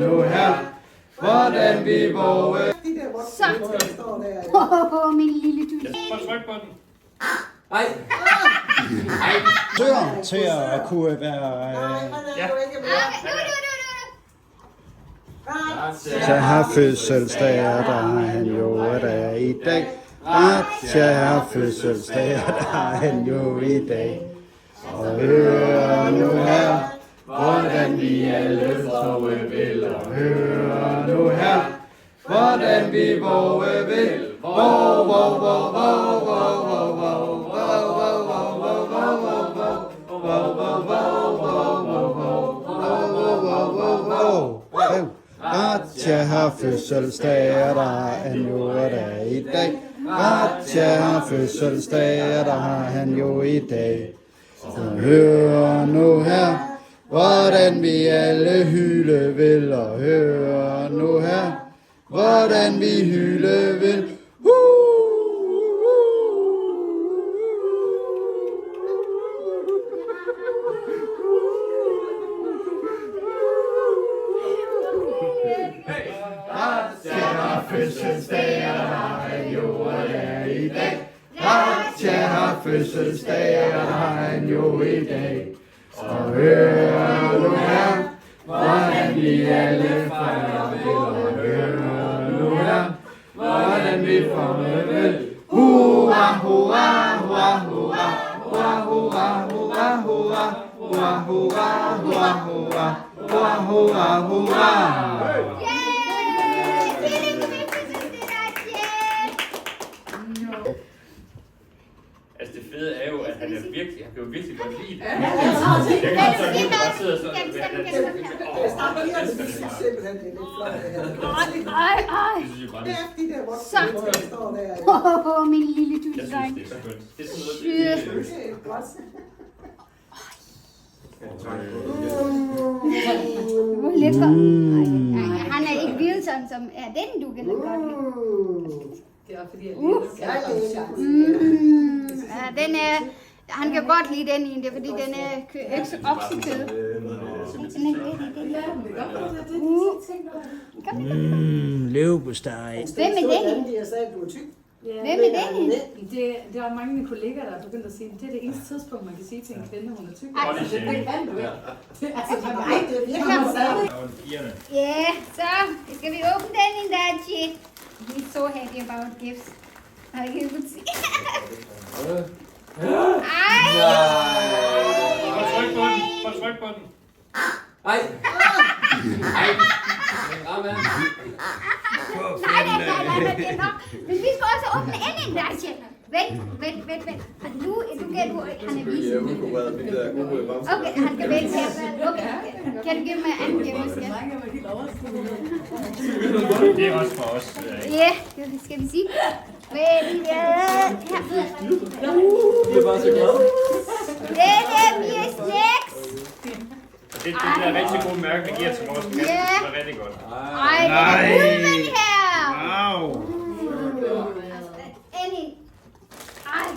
nu her, hvordan vi våge. Så. Min lille dyr. Prøv at trykke på den. Ej. Dør til at kunne være til at have fødselsdag, der har han jo der i dag. Til at have fødselsdag, der har han jo i dag. Og hør nu her, hvordan vi alle våge vil. Og hør nu her, hvordan vi våge vil. Våg, våg, våg, våg, våg, våg, våg, til at have fødselsdag, der har han jo der i dag. Til at have fødselsdag, der har han jo i dag. Og hør nu her, hvordan vi alle hyle vil. Og hør nu her, hvordan vi hyle vil. Fødselsdag, der har han jo der i dag. Til at have fødselsdag, der har han jo i dag. Og hør nu her, hvordan vi alle fejrer vil. Og hør nu her, hvordan vi fejrer vil. Hurra, hurra, hurra, hurra, hurra, hurra, hurra, hurra, hurra, hurra, hurra, hurra, hurra, hurra, hurra. Altså det fede er jo, at han kan jo virkelig godt lide det. Ja. Jeg kan så godt bare sidde og sådan. Simpelthen det er lidt flot det her. Så. Min lille dyr. Jeg synes, det er så skønt. Det er sådan noget, Hvor lækker. Han er ikke vildt sådan som er den, du kan godt lide. Det er fordi, Ja, den er, han kan godt lide den i det, fordi den er oksekød. Leverpostej. Hvem er den i? Jeg sagde, at du er tyk. Hvem er den i? Det er mange af mine kollegaer, der er begyndt at sige, at det er det eneste tidspunkt, man kan sige til en kvinde, hun er tyk. det er Det kan du ikke. Altså, Nej, det er virkelig. Ja, så skal vi åbne den i dag, shit. He's so happy about gifts. I can see. Ej! Prøv at trykke på den. Prøv at trykke på den. Ej. Ej. Nej, det er nok. Men vi skal også åbne endnu en dag, shit. Vent. Du kan han er vise. Okay, han kan vente her. Okay, kan du give mig anden gave? Det er også for os. Ja, det skal vi sige. Men her. Jeg er bare så glad. Den er mere snacks. Det er rigtig gode mærke, vi giver til vores gæster. Det er rigtig godt. Ej, den er ulven her. Wow. Endelig. Ej.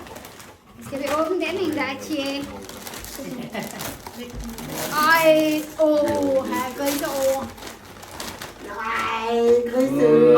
Skal vi åbne den en dag, tje? Ej, her griser over. Nej, Christian.